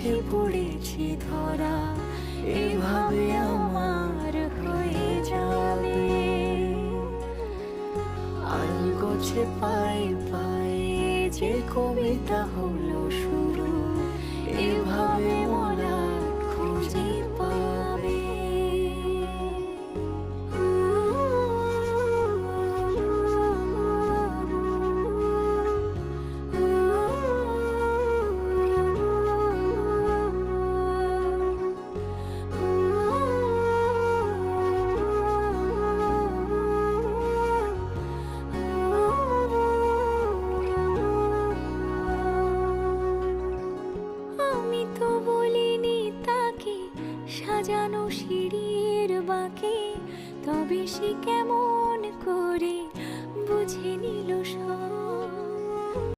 চোখে পড়েছি ধরা, এভাবে আমার হয়ে যাবে। আলগোছে পায়ে পায়ে যে কবিতা হলো শুরু, এভাবে মোরা খুঁজে পাবে। আমি তো বলিনি তাকে সাজানো সিঁড়ির বাঁকে, তবে সে কেমন